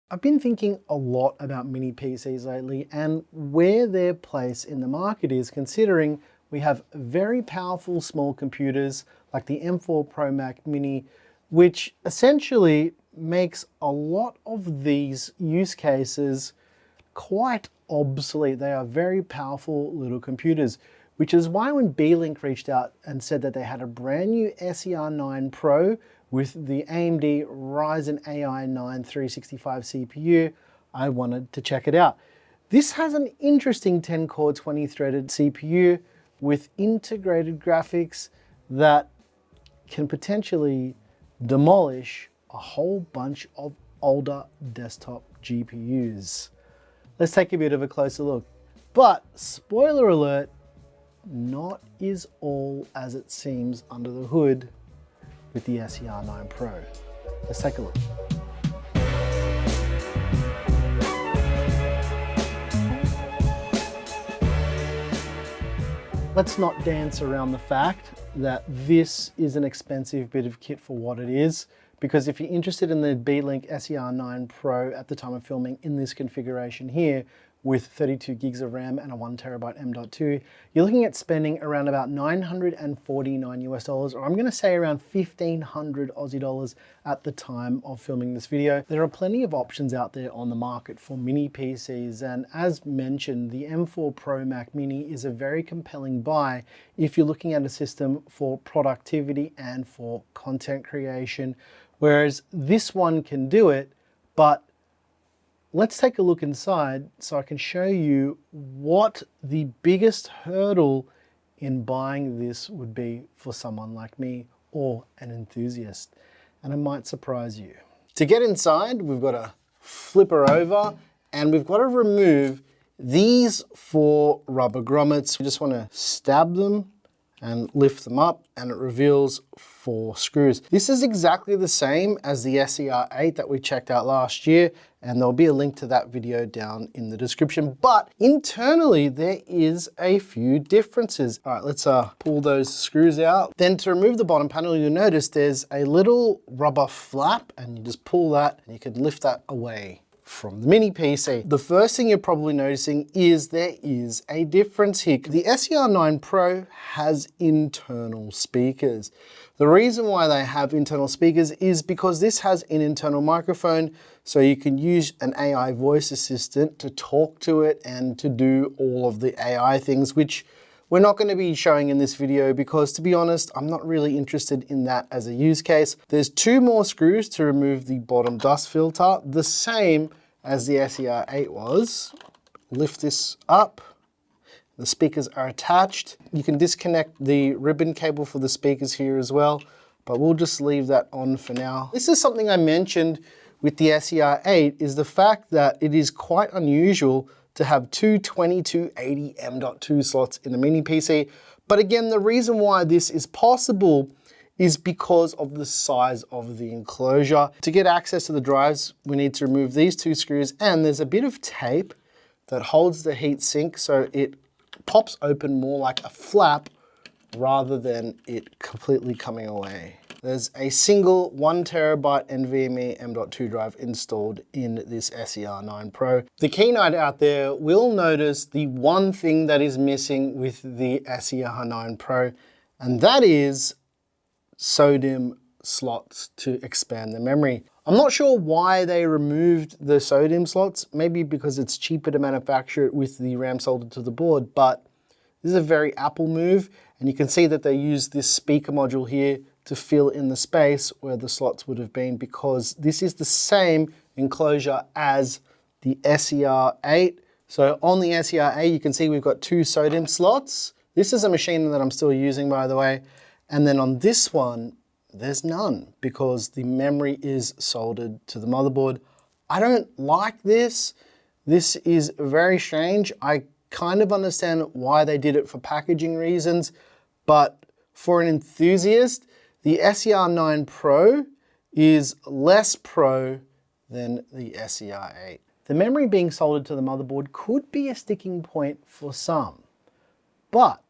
I've been thinking a lot about mini PCs lately and where their place in the market is, considering we have very powerful small computers like the M4 Pro Mac Mini, which essentially makes a lot of these use cases quite obsolete. They are very powerful little computers, which is why when Beelink reached out and said that they had a brand new SER9 Pro with the AMD Ryzen AI 9 365 CPU, I wanted to check it out. This has an interesting 10-core 20-threaded CPU with integrated graphics that can potentially demolish a whole bunch of older desktop GPUs. Let's take a bit of a closer look. But spoiler alert, not is all as it seems under the hood with the SER9 Pro. Let's take a look. Let's not dance around the fact that this is an expensive bit of kit for what it is, because if you're interested in the Beelink SER9 Pro at the time of filming in this configuration here, with 32 gigs of RAM and a 1TB M.2, you're looking at spending around about $949 US, or I'm going to say around 1,500 Aussie dollars at the time of filming this video. There are plenty of options out there on the market for mini PCs, and as mentioned, the M4 Pro Mac Mini is a very compelling buy if you're looking at a system for productivity and for content creation, whereas this one can do it, but let's take a look inside so I can show you what the biggest hurdle in buying this would be for someone like me or an enthusiast. And it might surprise you. To get inside, we've got to flip her over and we've got to remove these 4 rubber grommets. We just want to stab them and lift them up, and it reveals 4 screws. This is exactly the same as the SER8 that we checked out last year, and there'll be a link to that video down in the description. But internally, there is a few differences. All right, let's pull those screws out. Then to remove the bottom panel, you'll notice there's a little rubber flap, and you just pull that, and you can lift that away from the mini PC. The first thing you're probably noticing is there is a difference here. The SER9 Pro has internal speakers. The reason why they have internal speakers is because this has an internal microphone, so you can use an AI voice assistant to talk to it and to do all of the AI things, which we're not going to be showing in this video because, to be honest, I'm not really interested in that as a use case. There's 2 more screws to remove the bottom dust filter, the same as the SER8 was. Lift this up. The speakers are attached. You can disconnect the ribbon cable for the speakers here as well, but we'll just leave that on for now. This is something I mentioned with the SER8, is the fact that it is quite unusual to have 2 2280 M.2 slots in a mini PC. But again, the reason why this is possible is because of the size of the enclosure. To get access to the drives, we need to remove these 2 screws, and there's a bit of tape that holds the heat sink so it pops open more like a flap rather than it completely coming away. There's a single 1TB NVMe M.2 drive installed in this SER9 Pro. The keynote out there will notice the one thing that is missing with the SER9 Pro, and that is SODIMM slots to expand the memory. I'm not sure why they removed the SODIMM slots, maybe because it's cheaper to manufacture it with the RAM soldered to the board, but this is a very Apple move, and you can see that they used this speaker module here to fill in the space where the slots would have been, because this is the same enclosure as the SER8. So on the SER8, you can see we've got 2 SODIMM slots. This is a machine that I'm still using, by the way. And then on this one, there's none because the memory is soldered to the motherboard. I don't like this. This is very strange. I kind of understand why they did it for packaging reasons, but for an enthusiast, the SER9 Pro is less pro than the SER8. The memory being soldered to the motherboard could be a sticking point for some, but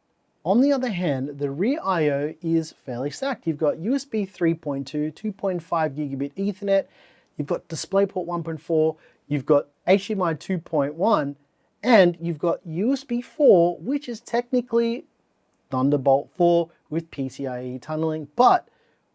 on the other hand, the rear I/O is fairly stacked. You've got USB 3.2, 2.5 gigabit Ethernet, you've got DisplayPort 1.4, you've got HDMI 2.1, and you've got USB 4, which is technically Thunderbolt 4 with PCIe tunneling. But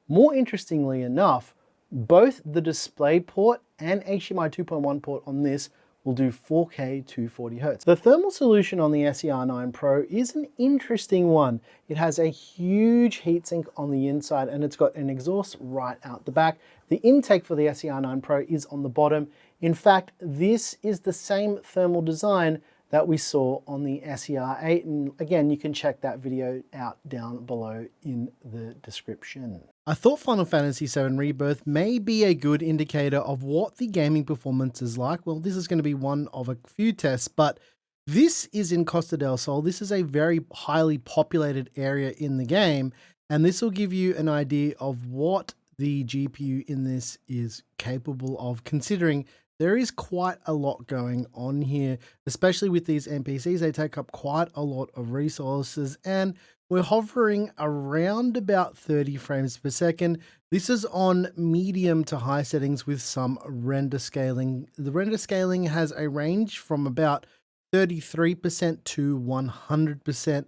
more interestingly enough, both the DisplayPort and HDMI 2.1 port on this will do 4K 240Hz. The thermal solution on the SER9 Pro is an interesting one. It has a huge heatsink on the inside and it's got an exhaust right out the back. The intake for the SER9 Pro is on the bottom. In fact, this is the same thermal design that we saw on the SER8, and again, you can check that video out down below in the description. I thought Final Fantasy VII Rebirth may be a good indicator of what the gaming performance is like. Well, this is going to be one of a few tests, but this is in Costa del Sol. This is a very highly populated area in the game, and this will give you an idea of what the GPU in this is capable of, considering there is quite a lot going on here, especially with these NPCs. They take up quite a lot of resources, and we're hovering around about 30 frames per second. This is on medium to high settings with some render scaling. The render scaling has a range from about 33% to 100%.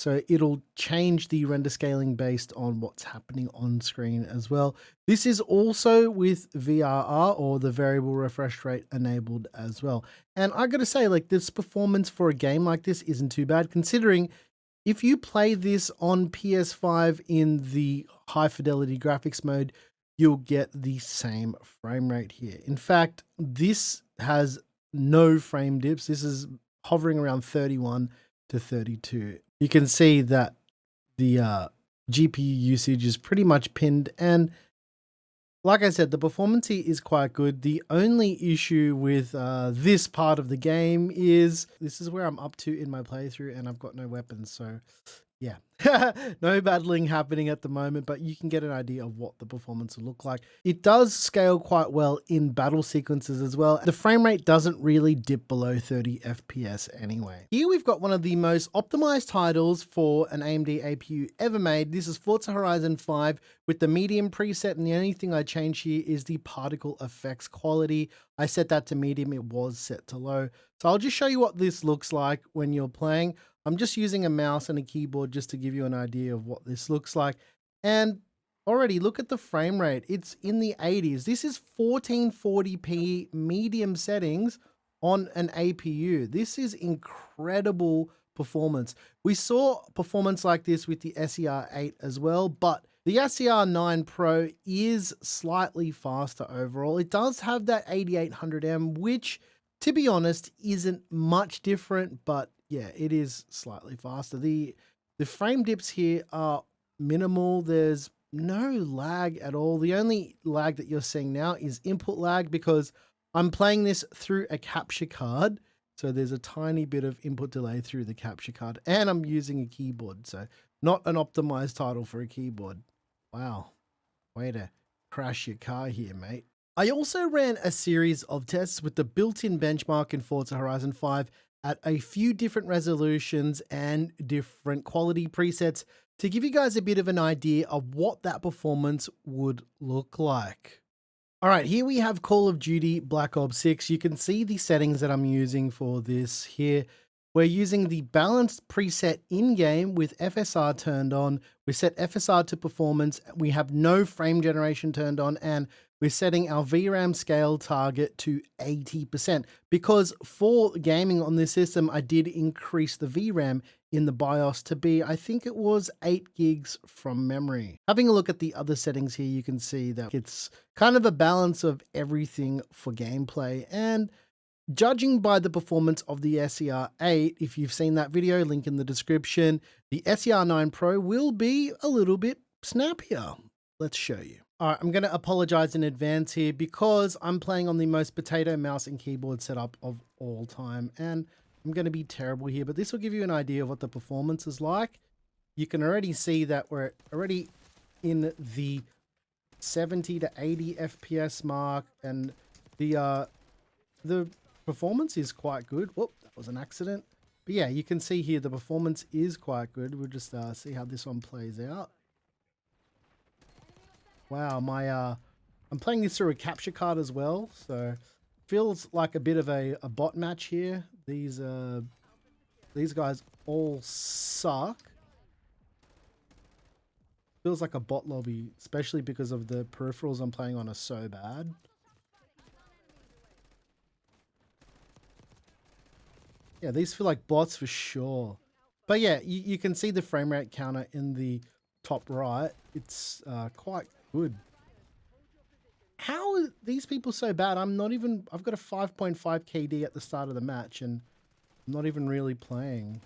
So it'll change the render scaling based on what's happening on screen as well. This is also with VRR, or the variable refresh rate, enabled as well. And I gotta say, like, this performance for a game like this isn't too bad, considering if you play this on PS5 in the high fidelity graphics mode, you'll get the same frame rate here. In fact, this has no frame dips. This is hovering around 31 to 32. You can see that the GPU usage is pretty much pinned, and like I said, the performance here is quite good. The only issue with this part of the game is this is where I'm up to in my playthrough, and I've got no weapons, so yeah. No battling happening at the moment, but you can get an idea of what the performance will look like. It does scale quite well in battle sequences as well. The frame rate doesn't really dip below 30 FPS anyway. Here we've got one of the most optimized titles for an AMD APU ever made. This is Forza Horizon 5 with the medium preset, and the only thing I changed here is the particle effects quality. I set that to medium, it was set to low. So I'll just show you what this looks like when you're playing. I'm just using a mouse and a keyboard just to give you an idea of what this looks like. And already look at the frame rate. It's in the 80s. This is 1440p medium settings on an APU. This is incredible performance. We saw performance like this with the SER8 as well, but the SER9 Pro is slightly faster overall. It does have that 8800M, which, to be honest, isn't much different, but yeah, it is slightly faster. The frame dips here are minimal. There's no lag at all. The only lag that you're seeing now is input lag, because I'm playing this through a capture card. So there's a tiny bit of input delay through the capture card, and I'm using a keyboard. So not an optimized title for a keyboard. Wow. Way to crash your car here, mate. I also ran a series of tests with the built-in benchmark in Forza Horizon 5 at a few different resolutions and different quality presets to give you guys a bit of an idea of what that performance would look like. All right, here we have Call of Duty Black Ops 6. You can see the settings that I'm using for this here. We're using the balanced preset in-game with FSR turned on. We set FSR to performance. We have no frame generation turned on, and we're setting our VRAM scale target to 80%, because for gaming on this system, I did increase the VRAM in the BIOS to be, I think it was 8 gigs from memory. Having a look at the other settings here, you can see that it's kind of a balance of everything for gameplay. And judging by the performance of the SER8, if you've seen that video, link in the description, the SER9 Pro will be a little bit snappier. Let's show you. All right, I'm going to apologize in advance here because I'm playing on the most potato mouse and keyboard setup of all time, and I'm going to be terrible here, but this will give you an idea of what the performance is like. You can already see that we're already in the 70 to 80 FPS mark, and the performance is quite good. Whoop, that was an accident. But yeah, you can see here the performance is quite good. We'll just see how this one plays out. Wow, my I'm playing this through a capture card as well, so feels like a bit of a bot match here. These guys all suck. Feels like a bot lobby, especially because of the peripherals I'm playing on are so bad. Yeah, these feel like bots for sure. But yeah, you can see the frame rate counter in the top right. It's quite good. How are these people so bad? I've got a 5.5 KD at the start of the match and I'm not even really playing.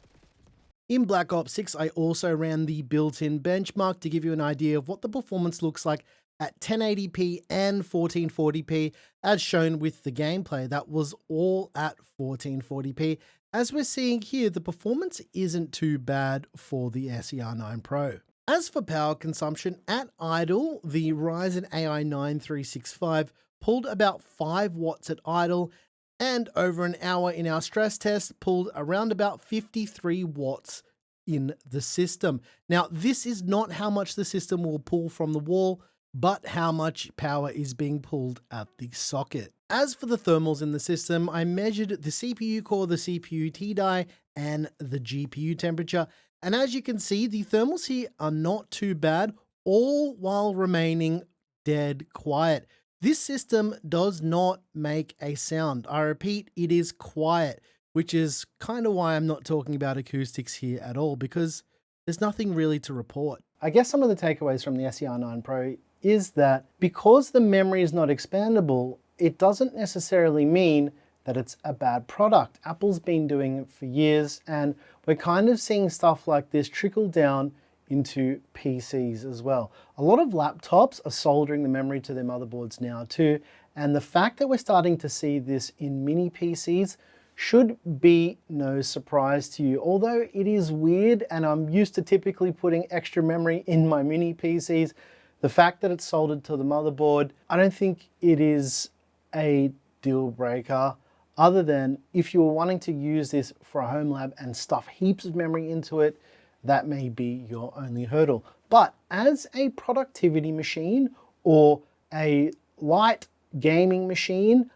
In Black Ops 6, I also ran the built-in benchmark to give you an idea of what the performance looks like at 1080p and 1440p, as shown with the gameplay. That was all at 1440p. As we're seeing here, the performance isn't too bad for the SER9 Pro. As for power consumption, at idle, the Ryzen AI 9 365 pulled about 5 watts at idle, and over an hour in our stress test pulled around about 53 watts in the system. Now, this is not how much the system will pull from the wall, but how much power is being pulled at the socket. As for the thermals in the system, I measured the CPU core, the CPU T-die, and the GPU temperature. And as you can see, the thermals here are not too bad, all while remaining dead quiet. This system does not make a sound. I repeat, it is quiet, which is kind of why I'm not talking about acoustics here at all, because there's nothing really to report. I guess some of the takeaways from the SER9 Pro is that because the memory is not expandable, it doesn't necessarily mean that it's a bad product. Apple's been doing it for years, and we're kind of seeing stuff like this trickle down into PCs as well. A lot of laptops are soldering the memory to their motherboards now too, and the fact that we're starting to see this in mini PCs should be no surprise to you. Although it is weird, and I'm used to typically putting extra memory in my mini PCs, the fact that it's soldered to the motherboard, I don't think it is a deal breaker, other than if you were wanting to use this for a home lab and stuff heaps of memory into it, that may be your only hurdle. But as a productivity machine or a light gaming machine,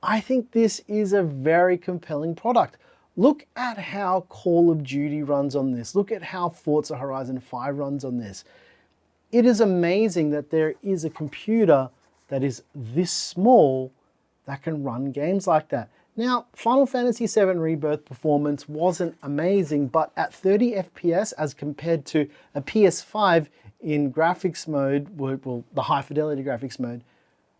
I think this is a very compelling product. Look at how Call of Duty runs on this. Look at how Forza Horizon 5 runs on this. It is amazing that there is a computer that is this small that can run games like that. Now, Final Fantasy VII Rebirth performance wasn't amazing, but at 30 FPS as compared to a PS5 in graphics mode, well, the high fidelity graphics mode,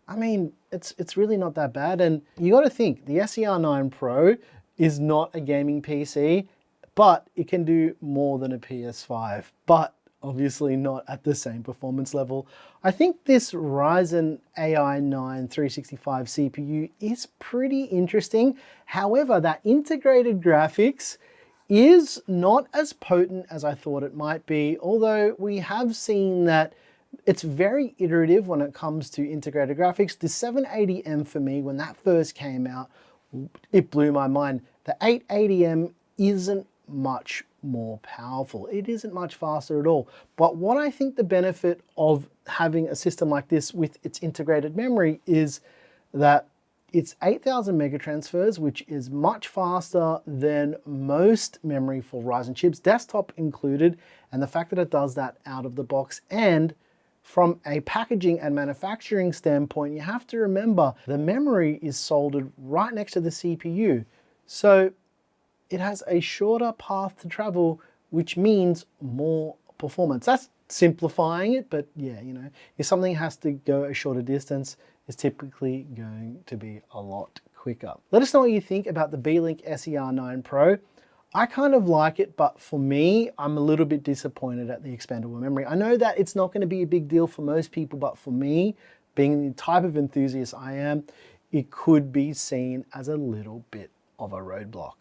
I mean, it's really not that bad. And you got to think, the SER9 Pro is not a gaming PC, but it can do more than a PS5, but obviously not at the same performance level. I think this Ryzen AI 9 365 CPU is pretty interesting. However, that integrated graphics is not as potent as I thought it might be, although we have seen that it's very iterative when it comes to integrated graphics. The 780M for me, when that first came out, it blew my mind. The 880M isn't much more powerful. It isn't much faster at all. But what I think the benefit of having a system like this with its integrated memory is that it's 8,000 megatransfers, which is much faster than most memory for Ryzen chips, desktop included, and the fact that it does that out of the box. And from a packaging and manufacturing standpoint, you have to remember the memory is soldered right next to the CPU. So it has a shorter path to travel, which means more performance. That's simplifying it, but yeah, you know, if something has to go a shorter distance, it's typically going to be a lot quicker. Let us know what you think about the Beelink SER9 Pro. I kind of like it, but for me, I'm a little bit disappointed at the expandable memory. I know that it's not going to be a big deal for most people, but for me, being the type of enthusiast I am, it could be seen as a little bit of a roadblock.